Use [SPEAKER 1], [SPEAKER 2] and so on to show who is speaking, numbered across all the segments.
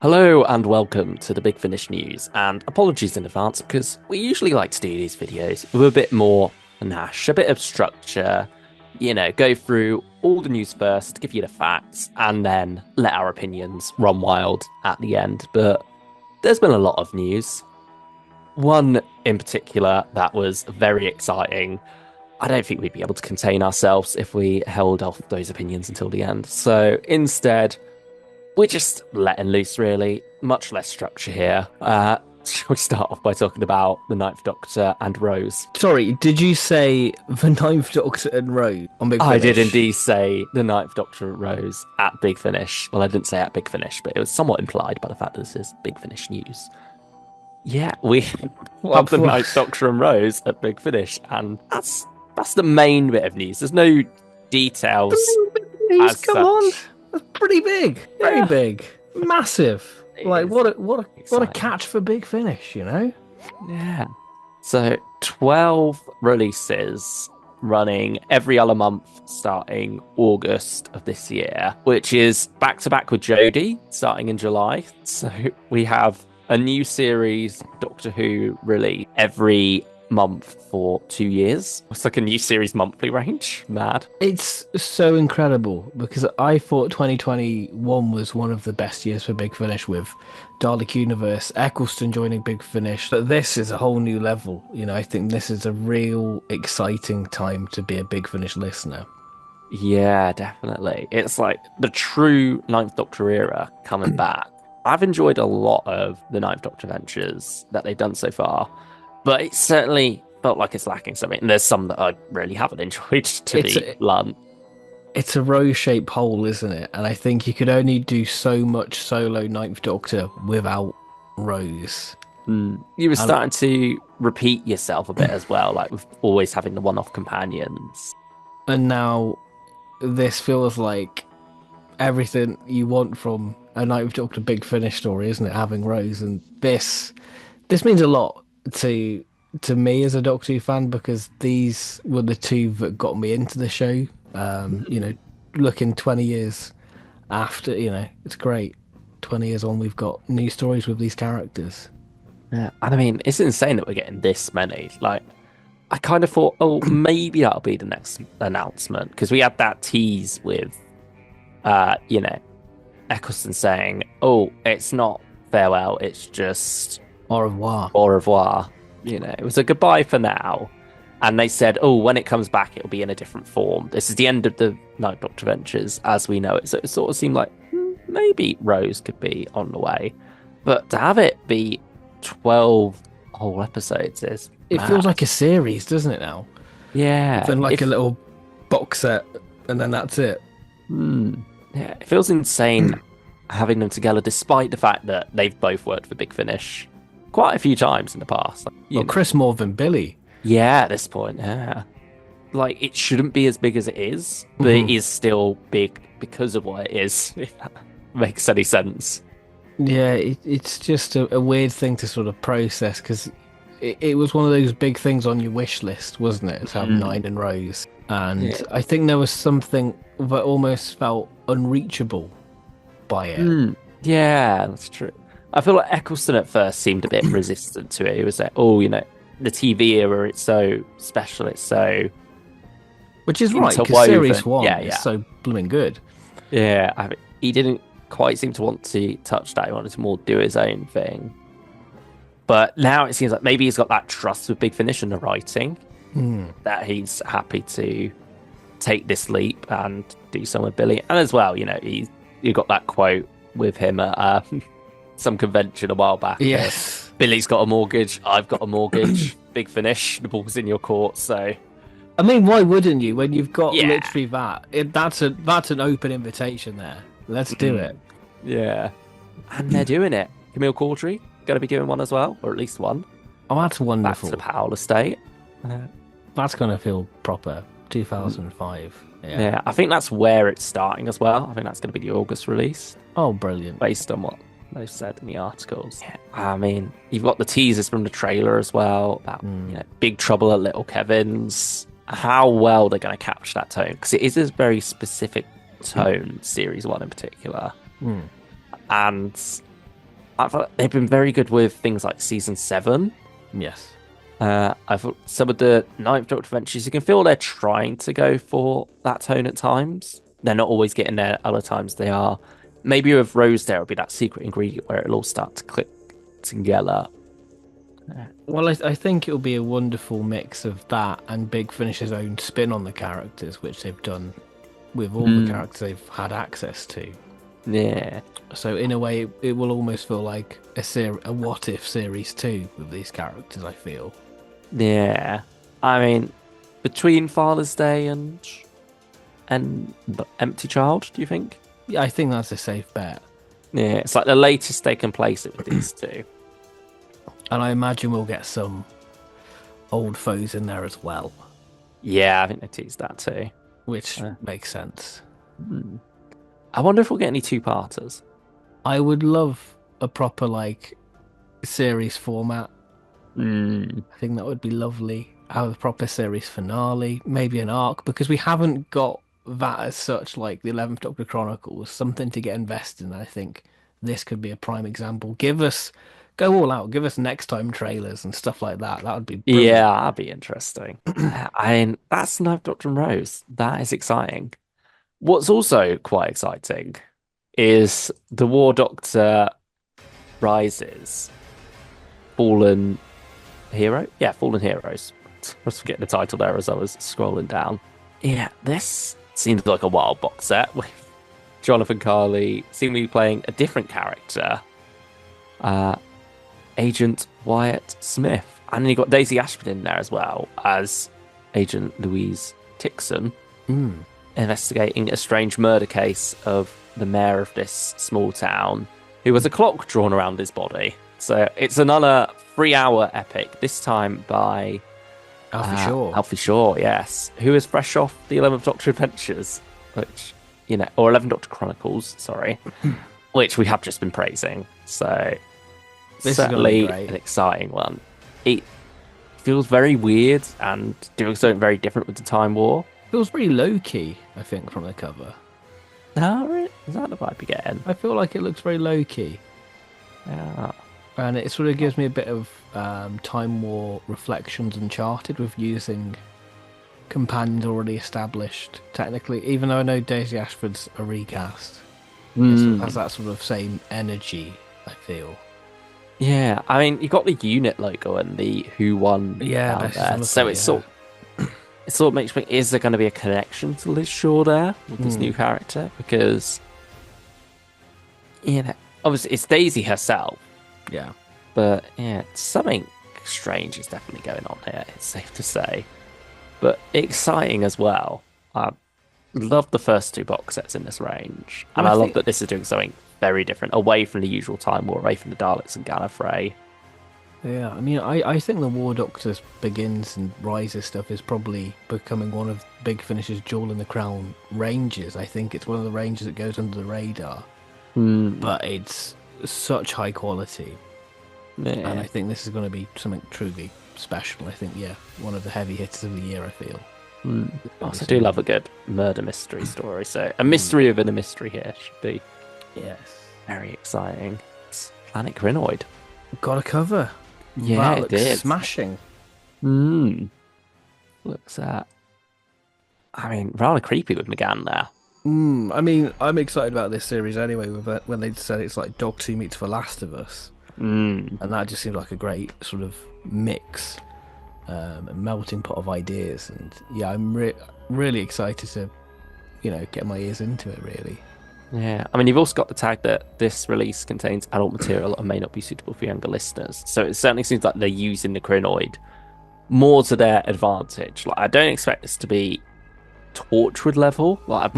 [SPEAKER 1] Hello and welcome to the Big Finish News, and apologies in advance because we usually like to do these videos with a bit more panache, a bit of structure, go through all the news first, give you the facts, and then let our opinions run wild at the end. But there's been a lot of news. One in particular that was very exciting. I don't think we'd be able to contain ourselves if we held off those opinions until the end. So instead, we're just letting loose, really. Much less structure here. Shall we start off by talking about the Ninth Doctor and Rose?
[SPEAKER 2] Sorry, did you say the Ninth Doctor and Rose on Big
[SPEAKER 1] I did
[SPEAKER 2] Finish?
[SPEAKER 1] indeed say the Ninth Doctor and Rose at Big Finish. Well, I didn't say at Big Finish, but it was somewhat implied by the fact that this is Big Finish news. Yeah, we have the Ninth
[SPEAKER 2] What?
[SPEAKER 1] Doctor and Rose at Big Finish, and that's the main bit of news. There's no details
[SPEAKER 2] Please,
[SPEAKER 1] as
[SPEAKER 2] come on.
[SPEAKER 1] such.
[SPEAKER 2] That's pretty big. Very
[SPEAKER 1] Yeah,
[SPEAKER 2] big. Massive.
[SPEAKER 1] it
[SPEAKER 2] Like
[SPEAKER 1] is
[SPEAKER 2] what a
[SPEAKER 1] exciting.
[SPEAKER 2] catch for Big Finish, you know?
[SPEAKER 1] Yeah. So 12 releases running every other month starting August of this year, which is back to back with Jodie starting in July. So we have a new series, Doctor Who, really every month for 2 years. It's like a new series monthly range. Mad.
[SPEAKER 2] It's so incredible because I thought 2021 was one of the best years for Big Finish with Dalek Universe, Eccleston joining Big Finish. But this is a whole new level. You know, I think this is a real exciting time to be a Big Finish listener.
[SPEAKER 1] Yeah, definitely. It's like the true Ninth Doctor era coming back. I've enjoyed a lot of the Ninth Doctor ventures that they've done so far, but it certainly felt like it's lacking something. And there's some that I really haven't enjoyed, to
[SPEAKER 2] It's
[SPEAKER 1] be
[SPEAKER 2] a,
[SPEAKER 1] blunt.
[SPEAKER 2] it's a rose-shaped hole, isn't it? And I think you could only do so much solo Ninth Doctor without Rose.
[SPEAKER 1] You were
[SPEAKER 2] And
[SPEAKER 1] starting to repeat yourself a bit as well, like with always having the one-off companions.
[SPEAKER 2] and now this feels like everything you want from a Ninth Doctor Big Finish story, isn't it? Having Rose, and this means a lot to me as a Doctor Who fan because these were the two that got me into the show. You know, looking 20 years after, it's great. 20 years on, we've got new stories with these characters.
[SPEAKER 1] Yeah, and I mean, it's insane that we're getting this many. Like, I kind of thought, oh, maybe that'll be the next announcement because we had that tease with, uh, you know, Eccleston saying, "Oh, it's not farewell; it's just
[SPEAKER 2] Au revoir.
[SPEAKER 1] au revoir." It was a goodbye for now. And they said, "Oh, when it comes back, it'll be in a different form." This is the end of the Night Doctor Ventures as we know it. So it sort of seemed like maybe Rose could be on the way, but to have it be 12 whole episodes is
[SPEAKER 2] It feels
[SPEAKER 1] mad.
[SPEAKER 2] like a series, doesn't it now?
[SPEAKER 1] Yeah,
[SPEAKER 2] Than like a
[SPEAKER 1] if
[SPEAKER 2] little box set, and then that's it.
[SPEAKER 1] hmm, yeah, it feels insane having them together, despite the fact that they've both worked for Big Finish quite a few times in the past. Like,
[SPEAKER 2] Well, Chris more than Billy.
[SPEAKER 1] yeah, at this point, yeah, like it shouldn't be as big as it is, but it
[SPEAKER 2] Mhm.
[SPEAKER 1] is still big because of what it is. If that makes any sense.
[SPEAKER 2] Yeah, it's just a weird thing to sort of process because it was one of those big things on your wish list, wasn't it? To have
[SPEAKER 1] Mm.
[SPEAKER 2] nine in rows. And
[SPEAKER 1] Yeah.
[SPEAKER 2] I think there was something that almost felt unreachable by it.
[SPEAKER 1] Yeah, that's true. I feel like Eccleston at first seemed a bit resistant to it. He was like, "Oh, the TV era, it's so special, it's so
[SPEAKER 2] Which is right, because
[SPEAKER 1] interwoven."
[SPEAKER 2] Series 1
[SPEAKER 1] Yeah,
[SPEAKER 2] is
[SPEAKER 1] yeah,
[SPEAKER 2] so blooming good.
[SPEAKER 1] yeah. He didn't quite seem to want to touch that. He wanted to more do his own thing. But now it seems like maybe he's got that trust with Big Finish and the writing
[SPEAKER 2] Hmm.
[SPEAKER 1] that he's happy to take this leap and do some with Billy. And as well, you got that quote with him at some convention a while back.
[SPEAKER 2] Yes.
[SPEAKER 1] Billy's got a mortgage, I've got a mortgage. Big Finish, the ball's in your court. So
[SPEAKER 2] I mean, why wouldn't you when you've got
[SPEAKER 1] yeah,
[SPEAKER 2] literally that? That's an open invitation there. Let's do it.
[SPEAKER 1] yeah, and they're doing it. Camille Caudry going to be doing one as well, or at least one.
[SPEAKER 2] Oh, that's
[SPEAKER 1] Back to the
[SPEAKER 2] wonderful.
[SPEAKER 1] Powell estate. Uh,
[SPEAKER 2] That's gonna feel proper. 2005. Yeah.
[SPEAKER 1] yeah, I think that's where it's starting as well. I think that's going to be the August release,
[SPEAKER 2] Oh, brilliant.
[SPEAKER 1] based on what they've said in the articles. Yeah. I mean, you've got the teasers from the trailer as well about Big Trouble at Little Kevin's. How well they're going to capture that tone because it is a very specific tone, Series 1 in particular.
[SPEAKER 2] Hmm.
[SPEAKER 1] And I thought they've been very good with things like season 7.
[SPEAKER 2] Yes.
[SPEAKER 1] I thought some of the Ninth Doctor adventures, you can feel they're trying to go for that tone at times. They're not always getting there. Other times they are. Maybe with Rose, there will be that secret ingredient where it'll all start to click together.
[SPEAKER 2] Well, I think it'll be a wonderful mix of that and Big Finish's own spin on the characters, which they've done with all the
[SPEAKER 1] Mm,
[SPEAKER 2] characters they've had access to.
[SPEAKER 1] yeah,
[SPEAKER 2] So in a way, it will almost feel like a What If series two with these characters. I feel.
[SPEAKER 1] yeah. I mean, between Father's Day and Empty Child, do you think?
[SPEAKER 2] Yeah, I think that's a safe bet,
[SPEAKER 1] Yeah, it's like the latest they can place it with these two.
[SPEAKER 2] and I imagine we'll get some old foes in there as well,
[SPEAKER 1] Yeah, I think they teased that too.
[SPEAKER 2] which
[SPEAKER 1] Uh,
[SPEAKER 2] makes sense.
[SPEAKER 1] hmm. I wonder if we'll get any two-parters.
[SPEAKER 2] I would love a proper like series format.
[SPEAKER 1] Mm.
[SPEAKER 2] I think that would be lovely. Have a proper series finale, maybe an arc, because we haven't got that as such, like the 11th Doctor Chronicles, something to get invested in. I think this could be a prime example. Go all out, give us next time trailers and stuff like that. That would be brilliant.
[SPEAKER 1] Yeah, that'd be interesting. I mean, that's Knife Doctor and Rose. That is exciting. What's also quite exciting is the War Doctor Rises, Fallen Hero. Yeah, Fallen Heroes. I was forgetting the title there as I was scrolling down. Yeah, this seems like a wild box set with Jonathan Carley seemingly playing a different character, uh, Agent Wyatt Smith. And then you got Daisy Ashford in there as well as Agent Louise Tixon,
[SPEAKER 2] Mm.
[SPEAKER 1] investigating a strange murder case of the mayor of this small town who has a clock drawn around his body. So it's another 3-hour epic, this time by
[SPEAKER 2] Alfie Shaw.
[SPEAKER 1] Alfie Shaw, yes, who is fresh off the 11th Doctor Adventures, which, or 11th Doctor Chronicles, sorry, which we have just been praising. So
[SPEAKER 2] This is gonna be
[SPEAKER 1] certainly
[SPEAKER 2] great.
[SPEAKER 1] an exciting one. It feels very weird and doing something very different with the Time War.
[SPEAKER 2] Feels very low key, I think, from the cover.
[SPEAKER 1] Oh, really? Is that the vibe you're getting?
[SPEAKER 2] I feel like it looks very low key.
[SPEAKER 1] Yeah.
[SPEAKER 2] And it sort of gives me a bit of Time War reflections Uncharted with using companions already established, technically, even though I know Daisy Ashford's a recast. It sort of has that sort of same energy, I feel.
[SPEAKER 1] Yeah, I mean, you got the unit logo and the Who Won
[SPEAKER 2] Yeah,
[SPEAKER 1] down
[SPEAKER 2] best
[SPEAKER 1] there,
[SPEAKER 2] of
[SPEAKER 1] so
[SPEAKER 2] it,
[SPEAKER 1] it's
[SPEAKER 2] yeah.
[SPEAKER 1] it sort of makes me think, is there going to be a connection to Liz Shaw there with this new character? Because, obviously it's Daisy herself,
[SPEAKER 2] Yeah.
[SPEAKER 1] but yeah, something strange is definitely going on here, it's safe to say. But exciting as well. I love the first two box sets in this range, and
[SPEAKER 2] Well,
[SPEAKER 1] I
[SPEAKER 2] I
[SPEAKER 1] love
[SPEAKER 2] think
[SPEAKER 1] that this is doing something very different, away from the usual Time War, away from the Daleks and Gallifrey.
[SPEAKER 2] Yeah, I mean, I think the War Doctor's Begins and Rises stuff is probably becoming one of Big Finish's Jewel in the Crown ranges. I think it's one of the ranges that goes under the radar, but it's such high quality, and
[SPEAKER 1] Yeah.
[SPEAKER 2] I think this is going to be something truly special. I think, yeah, one of the heavy hitters of the year, I feel.
[SPEAKER 1] I also do love a good murder mystery story, so a mystery within a mystery here should be
[SPEAKER 2] Yes.
[SPEAKER 1] very exciting. It's Planet Krynoid.
[SPEAKER 2] Got a cover.
[SPEAKER 1] Yeah,
[SPEAKER 2] That
[SPEAKER 1] it
[SPEAKER 2] looks
[SPEAKER 1] did.
[SPEAKER 2] smashing.
[SPEAKER 1] Looks at. I mean, rather creepy with McGann there.
[SPEAKER 2] I mean, I'm excited about this series anyway, with it, when they said it's like Dog 2 meets The Last of Us. And that just seemed like a great sort of mix, a melting pot of ideas. And yeah, I'm really excited to, get my ears into it, really.
[SPEAKER 1] Yeah, I mean, you've also got the tag that this release contains adult material and may not be suitable for younger listeners. So it certainly seems like they're using the Krynoid more to their advantage. Like, I don't expect this to be Torchwood level. Like,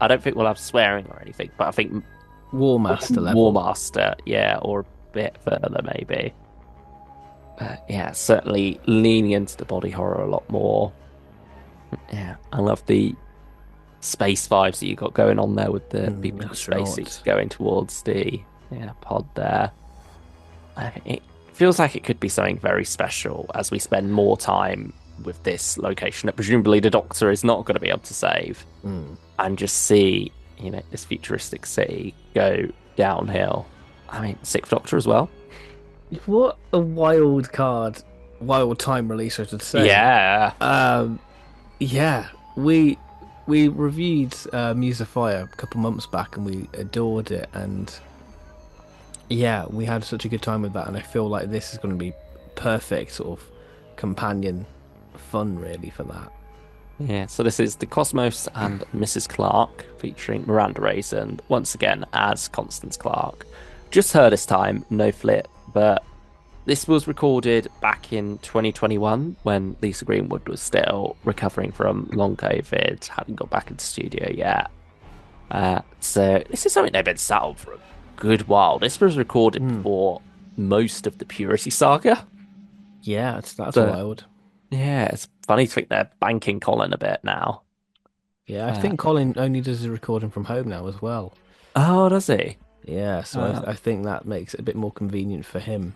[SPEAKER 1] I don't think we'll have swearing or anything, but I think
[SPEAKER 2] War Master level.
[SPEAKER 1] War Master, yeah, or a bit further maybe. But yeah, certainly leaning into the body horror a lot more. Yeah, I love the space vibes that you got going on there with the people in the spacesuits
[SPEAKER 2] astronauts.
[SPEAKER 1] going towards the pod there. It feels like it could be something very special as we spend more time with this location that presumably the Doctor is not going to be able to save, and just see this futuristic city go downhill. I mean, Sixth Doctor as well.
[SPEAKER 2] What a wild card, wild time release, I should say.
[SPEAKER 1] Yeah.
[SPEAKER 2] Um, yeah, we reviewed Muse of Fire a couple months back and we adored it, and yeah, we had such a good time with that, and I feel like this is going to be perfect sort of companion fun, really, for that.
[SPEAKER 1] Yeah, so this is The Cosmos and Mrs. Clark, featuring Miranda Raisin, once again as Constance Clark. Just her this time, no flip, but this was recorded back in 2021 when Lisa Greenwood was still recovering from long COVID, hadn't got back into studio yet. So this is something they've been sat on for a good while. This was recorded
[SPEAKER 2] Mm.
[SPEAKER 1] before most of the Purity Saga.
[SPEAKER 2] Yeah, that's
[SPEAKER 1] So
[SPEAKER 2] wild.
[SPEAKER 1] yeah, it's funny to think they're banking Colin a bit now.
[SPEAKER 2] Yeah, I
[SPEAKER 1] Uh,
[SPEAKER 2] think Colin only does his recording from home now as well.
[SPEAKER 1] oh, does he?
[SPEAKER 2] Yeah, so
[SPEAKER 1] Uh,
[SPEAKER 2] I think that makes it a bit more convenient for him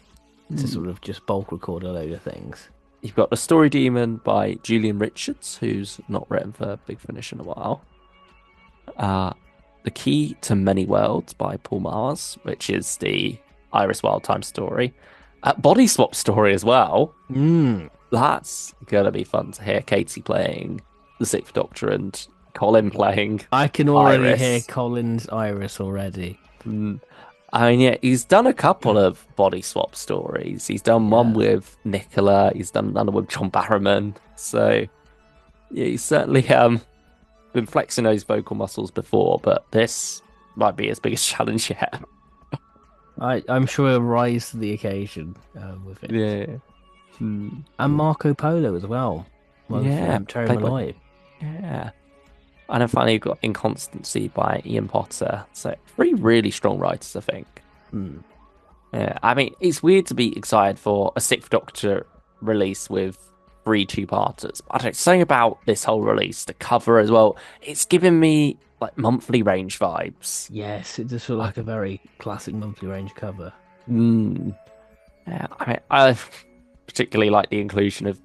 [SPEAKER 2] to
[SPEAKER 1] hmm.
[SPEAKER 2] sort of just bulk record a load of things.
[SPEAKER 1] You've got The Story Demon by Julian Richards, who's not written for Big Finish in a while. Uh, The Key to Many Worlds by Paul Mars, which is the Iris Wild Time story. Body Swap story as well.
[SPEAKER 2] Mm.
[SPEAKER 1] That's gonna be fun to hear. Katie playing the Sixth Doctor and Colin playing
[SPEAKER 2] I can already hear
[SPEAKER 1] Iris.
[SPEAKER 2] Colin's Iris already.
[SPEAKER 1] Mm. I mean, yeah, he's done a couple of body swap stories. He's done one
[SPEAKER 2] Yeah.
[SPEAKER 1] with Nicola. He's done another with John Barrowman. So yeah, he's certainly been flexing those vocal muscles before, but this might be his biggest challenge yet.
[SPEAKER 2] I'm sure he'll rise to the occasion with it.
[SPEAKER 1] Yeah. Hmm.
[SPEAKER 2] And Marco Polo as well. With
[SPEAKER 1] Yeah,
[SPEAKER 2] Terry
[SPEAKER 1] played by-
[SPEAKER 2] Malloy.
[SPEAKER 1] Yeah. And then finally you've got Inconstancy by Ian Potter. So three really strong writers, I think.
[SPEAKER 2] Mm.
[SPEAKER 1] Yeah, I mean, it's weird to be excited for a Sixth Doctor release with three two-parters. I don't know, something about this whole release, the cover as well. It's giving me like monthly range vibes.
[SPEAKER 2] Yes, it does feel like a very classic monthly range cover.
[SPEAKER 1] Mm. Yeah, I mean, I particularly like the inclusion of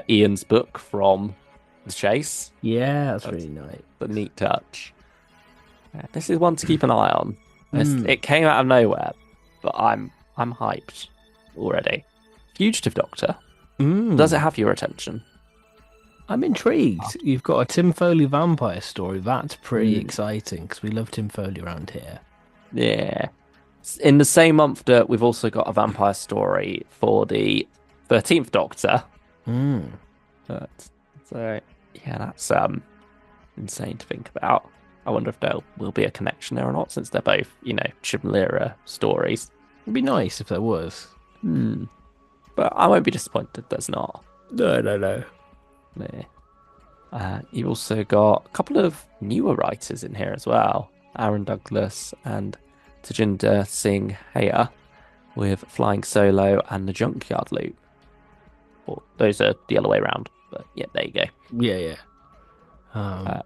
[SPEAKER 1] Ian's book from The Chase.
[SPEAKER 2] Yeah, that's
[SPEAKER 1] That's
[SPEAKER 2] really nice.
[SPEAKER 1] a neat touch. Yeah, this is one to keep an eye on.
[SPEAKER 2] Mm.
[SPEAKER 1] It came out of nowhere, but I'm hyped already. Fugitive Doctor.
[SPEAKER 2] Mm.
[SPEAKER 1] Does it have your attention?
[SPEAKER 2] I'm intrigued. You've got a Tim Foley vampire story. That's pretty
[SPEAKER 1] Mm.
[SPEAKER 2] exciting because we love Tim Foley around here.
[SPEAKER 1] Yeah. In the same month that we've also got a vampire story for the 13th Doctor.
[SPEAKER 2] Mm.
[SPEAKER 1] But, so, yeah, that's insane to think about. I wonder if there will be a connection there or not, since they're both, Chimera stories.
[SPEAKER 2] It'd be nice if there was.
[SPEAKER 1] Hmm. But I won't be disappointed if there's not.
[SPEAKER 2] No.
[SPEAKER 1] Yeah. You've also got a couple of newer writers in here as well. Aaron Douglas and Tajinder Singh Haya with Flying Solo and The Junkyard Loop. Well, those are the other way around, but yeah, there you go.
[SPEAKER 2] Yeah.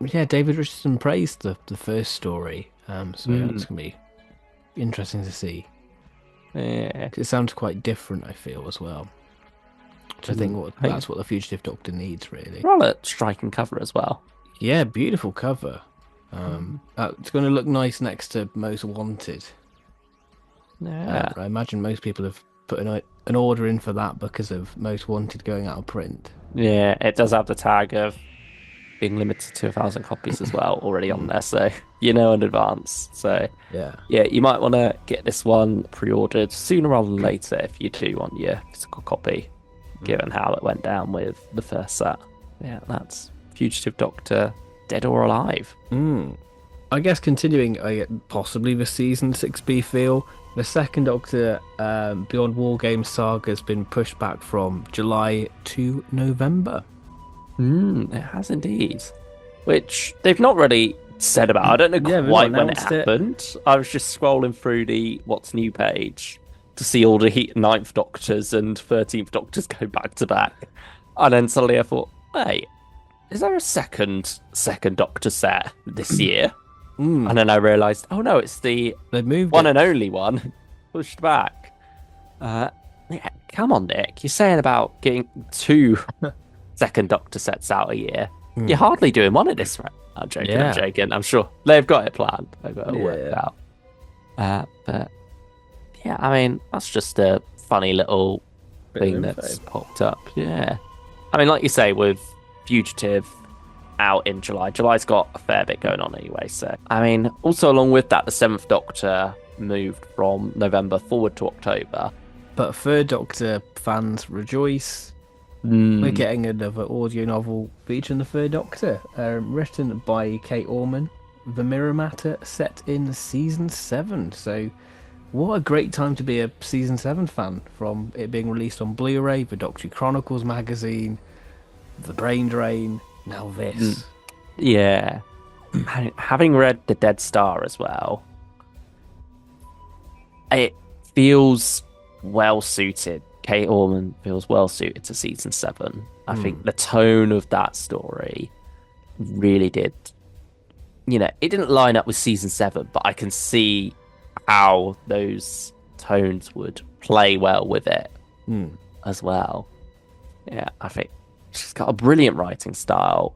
[SPEAKER 2] Yeah, David Richardson praised the first story. So yeah, it's going to be interesting to see.
[SPEAKER 1] Yeah.
[SPEAKER 2] 'Cause it sounds quite different, I feel, as well. Which I think that's what the Fugitive Doctor needs, really.
[SPEAKER 1] Rather striking cover as well.
[SPEAKER 2] Yeah, beautiful cover. It's going to look nice next to Most Wanted.
[SPEAKER 1] Yeah.
[SPEAKER 2] I imagine most people have put an order in for that because of Most Wanted going out of print.
[SPEAKER 1] Yeah, it does have the tag of being limited to 1,000 copies as well already on there, so in advance. So
[SPEAKER 2] Yeah.
[SPEAKER 1] you might want to get this one pre-ordered sooner rather than later if you do want your physical copy, given how it went down with the first set. Yeah, that's Fugitive Doctor, Dead or Alive.
[SPEAKER 2] I guess continuing possibly the season 6B feel, the second Doctor Beyond Wargame saga has been pushed back from July to November.
[SPEAKER 1] It has indeed. Which they've not really said about. I don't know
[SPEAKER 2] Yeah, they've
[SPEAKER 1] quite
[SPEAKER 2] not
[SPEAKER 1] when it
[SPEAKER 2] announced it.
[SPEAKER 1] happened. I was just scrolling through the What's New page to see all the Ninth Doctors and 13th Doctors go back to back. And then suddenly I thought, wait, is there a second Doctor set this year? And then I realised, oh no, it's the
[SPEAKER 2] They've moved
[SPEAKER 1] one
[SPEAKER 2] it.
[SPEAKER 1] and only one pushed back. Yeah, come on, Nick. You're saying about getting two second Doctor sets out a year. You're hardly doing one at this rate. I'm joking.
[SPEAKER 2] Yeah.
[SPEAKER 1] I'm joking. I'm sure they've got it planned. They've got it worked
[SPEAKER 2] Yeah.
[SPEAKER 1] out. But yeah, I mean, that's just a funny little
[SPEAKER 2] Bit of
[SPEAKER 1] thing
[SPEAKER 2] info.
[SPEAKER 1] that's popped up. Yeah. I mean, like you say, with Fugitive out in July, July's got a fair bit going on anyway. So, I mean, also along with that, the Seventh Doctor moved from November forward to October.
[SPEAKER 2] But Third Doctor fans rejoice. We're
[SPEAKER 1] Mm,
[SPEAKER 2] getting another audio novel featuring the Third Doctor, written by Kate Orman. The Mirror Matter set in season 7. So, what a great time to be a season 7 fan, from it being released on Blu ray, the Doctor Chronicles magazine, The Brain Drain, now
[SPEAKER 1] mm,
[SPEAKER 2] this.
[SPEAKER 1] yeah. Having read The Dead Star as well, it feels well suited. Kate Orman feels well suited to season 7. I
[SPEAKER 2] Hmm.
[SPEAKER 1] think the tone of that story really did, it didn't line up with season 7, but I can see how those tones would play well with it
[SPEAKER 2] Hmm.
[SPEAKER 1] as well. Yeah, I think she's got a brilliant writing style.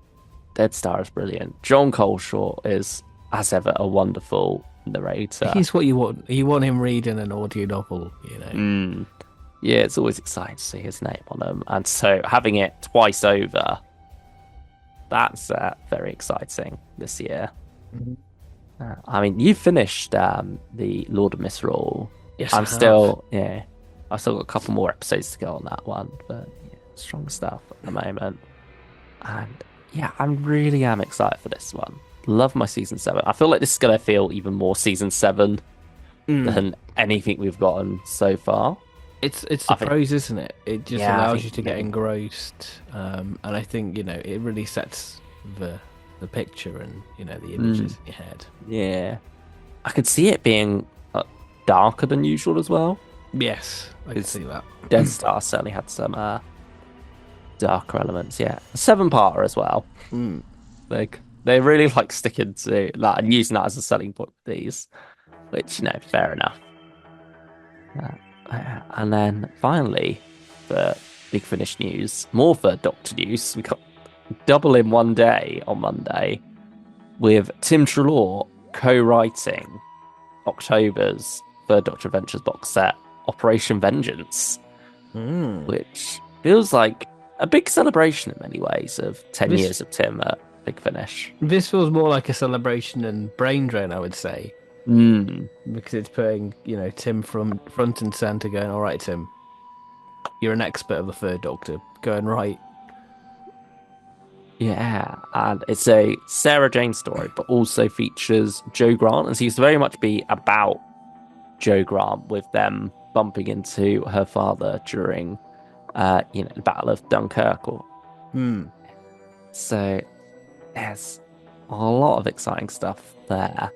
[SPEAKER 1] Dead Star is brilliant. John Coleshaw is, as ever, a wonderful narrator.
[SPEAKER 2] He's what you want. You want him reading an audio novel, you know.
[SPEAKER 1] Mm. Yeah, it's always exciting to see his name on them. And so having it twice over, that's very exciting this year.
[SPEAKER 2] Mhm.
[SPEAKER 1] I mean, you finished the Lord of Misrule.
[SPEAKER 2] Yes, I
[SPEAKER 1] I'm
[SPEAKER 2] have.
[SPEAKER 1] still, yeah, I've still got a couple more episodes to go on that one, but yeah, strong stuff at the moment. And yeah, I'm really am excited for this one. Love my season 7. I feel like this is gonna feel even more season 7
[SPEAKER 2] Mm.
[SPEAKER 1] than anything we've gotten so far.
[SPEAKER 2] It's the
[SPEAKER 1] I think,
[SPEAKER 2] pros, isn't it? It just
[SPEAKER 1] yeah, I
[SPEAKER 2] allows
[SPEAKER 1] think
[SPEAKER 2] you to get engrossed, and I think it really sets the picture and the
[SPEAKER 1] mm,
[SPEAKER 2] images in your head.
[SPEAKER 1] yeah, I could see it being darker than usual as well
[SPEAKER 2] Yes, I can
[SPEAKER 1] because
[SPEAKER 2] see that.
[SPEAKER 1] Dead Star certainly had some darker elements. Yeah, seven-parter as well.
[SPEAKER 2] Mm.
[SPEAKER 1] Like they really like sticking to that and using that as a selling point for these, which fair enough. And then finally, for Big Finish news, more for Doctor news. We got double in one day on Monday with Tim Treloar co-writing October's Third Doctor Adventures box set, Operation Vengeance,
[SPEAKER 2] Mm.
[SPEAKER 1] which feels like a big celebration in many ways of 10
[SPEAKER 2] This
[SPEAKER 1] years of Tim at Big Finish.
[SPEAKER 2] this feels more like a celebration than Brain Drain, I would say,
[SPEAKER 1] Mm,
[SPEAKER 2] because it's putting Tim from front and center, going, "All right, Tim, you're an expert of the Third Doctor, going right."
[SPEAKER 1] yeah, and it's a Sarah Jane story, but also features Joe Grant and seems to very much be about Joe Grant with them bumping into her father during, the Battle of Dunkirk.
[SPEAKER 2] Hmm.
[SPEAKER 1] So there's a lot of exciting stuff there.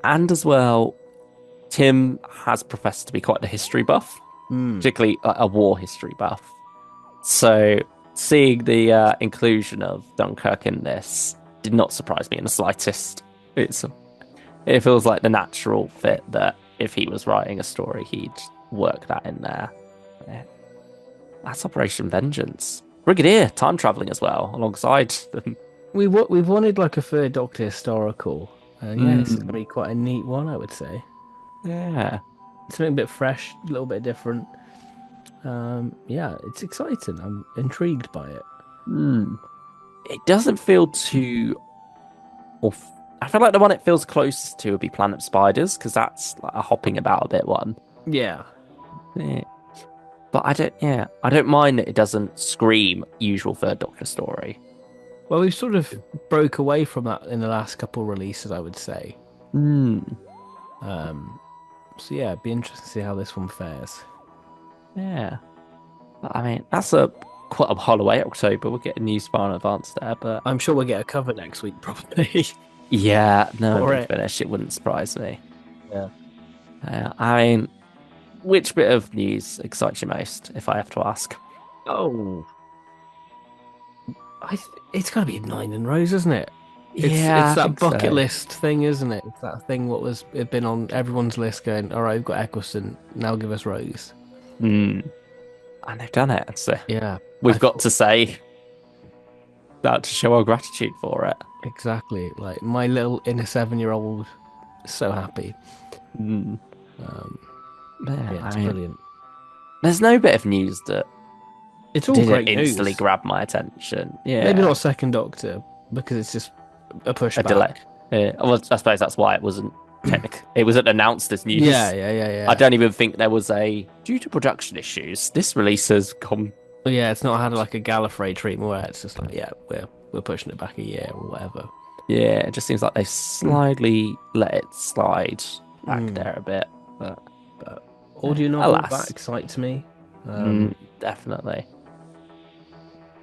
[SPEAKER 1] And as well, Tim has professed to be quite the history buff,
[SPEAKER 2] Hmm.
[SPEAKER 1] particularly a war history buff. So seeing the inclusion of Dunkirk in this did not surprise me in the slightest. It feels like the natural fit that if he was writing a story, he'd work that in there. Yeah. That's Operation Vengeance. Brigadier, time traveling as well, alongside them.
[SPEAKER 2] We've wanted like a Third Doctor historical, and yeah, this is gonna
[SPEAKER 1] Mm,
[SPEAKER 2] be quite a neat one, I would say.
[SPEAKER 1] yeah.
[SPEAKER 2] Something a bit fresh, a little bit different. Yeah, it's exciting. I'm intrigued by it.
[SPEAKER 1] Mm. It doesn't feel too off. I feel like the one it feels closest to would be Planet Spiders, because that's like a hopping about a bit one.
[SPEAKER 2] Yeah.
[SPEAKER 1] Yeah. But I don't mind that it doesn't scream usual Third Doctor story.
[SPEAKER 2] Well, we've sort of broke away from that in the last couple releases, I would say.
[SPEAKER 1] Hmm.
[SPEAKER 2] Um, so yeah, it'd be interesting to see how this one fares.
[SPEAKER 1] Yeah. But I mean, that's a quite a while away, October. We'll get a news far in advance there. But
[SPEAKER 2] I'm sure we'll get a cover next week, probably.
[SPEAKER 1] yeah, no,
[SPEAKER 2] For
[SPEAKER 1] Big
[SPEAKER 2] it.
[SPEAKER 1] Finish, it wouldn't surprise me.
[SPEAKER 2] Yeah.
[SPEAKER 1] I mean, which bit of news excites you most, if I have to ask?
[SPEAKER 2] Oh, it's got to be Nine and Rose, isn't it? It's
[SPEAKER 1] Yeah, I
[SPEAKER 2] that
[SPEAKER 1] think
[SPEAKER 2] bucket
[SPEAKER 1] so.
[SPEAKER 2] list thing, isn't it? It's that thing what was it been on everyone's list going, all right, we've got Eccleston, now give us Rose.
[SPEAKER 1] Hmm. And they've done it. So
[SPEAKER 2] Yeah, I
[SPEAKER 1] we've got
[SPEAKER 2] thought
[SPEAKER 1] to say that to show our gratitude for it.
[SPEAKER 2] exactly. Like my little inner 7-year-old, so happy.
[SPEAKER 1] Mm.
[SPEAKER 2] Um,
[SPEAKER 1] Yeah,
[SPEAKER 2] yeah,
[SPEAKER 1] I
[SPEAKER 2] it's
[SPEAKER 1] mean,
[SPEAKER 2] brilliant.
[SPEAKER 1] there's no bit of news that
[SPEAKER 2] It's all
[SPEAKER 1] didn't
[SPEAKER 2] great
[SPEAKER 1] instantly
[SPEAKER 2] news.
[SPEAKER 1] grab my attention.
[SPEAKER 2] Maybe
[SPEAKER 1] Yeah,
[SPEAKER 2] not Second Doctor because it's just a
[SPEAKER 1] a delay.
[SPEAKER 2] pushback.
[SPEAKER 1] Yeah, well, I suppose that's why it wasn't it wasn't announced as
[SPEAKER 2] Yeah,
[SPEAKER 1] news.
[SPEAKER 2] yeah, yeah,
[SPEAKER 1] I
[SPEAKER 2] yeah.
[SPEAKER 1] don't even think there was a due to production issues. This release has gone.
[SPEAKER 2] But yeah, it's not had
[SPEAKER 1] God,
[SPEAKER 2] like a Gallifrey treatment where it's just like, yeah, we're pushing it back a year or whatever.
[SPEAKER 1] yeah, it just seems like they slightly let it slide back
[SPEAKER 2] Mm.
[SPEAKER 1] there a bit. But
[SPEAKER 2] But audio novel that
[SPEAKER 1] alas,
[SPEAKER 2] excites me.
[SPEAKER 1] mm, definitely.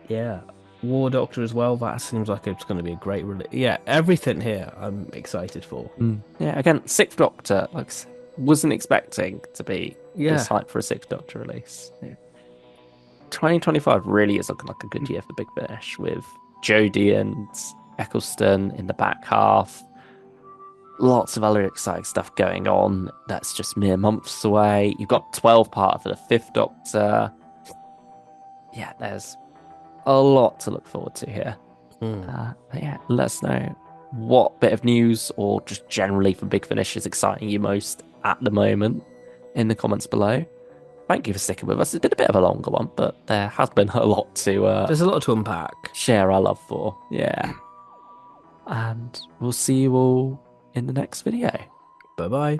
[SPEAKER 2] Yeah, War Doctor as well. That seems like it's going to be a great release. Yeah, everything here I'm excited for.
[SPEAKER 1] Yeah, again, Sixth Doctor, like, wasn't expecting to be this
[SPEAKER 2] Yeah,
[SPEAKER 1] hype for a Sixth Doctor release. Yeah. 2025 really is looking like a good year for Big Finish with Jodie and Eccleston in the back half. Lots of other exciting stuff going on. That's just mere months away. You've got 12 part for the Fifth Doctor. Yeah, there's a lot to look forward to here.
[SPEAKER 2] mm.
[SPEAKER 1] But yeah, let us know what bit of news or just generally for Big Finish is exciting you most at the moment in the comments below. Thank you for sticking with us. It's been a bit of a longer one, but there has been a lot to
[SPEAKER 2] There's a lot to unpack.
[SPEAKER 1] share our love for. Yeah. And we'll see you all in the next video.
[SPEAKER 2] Bye bye.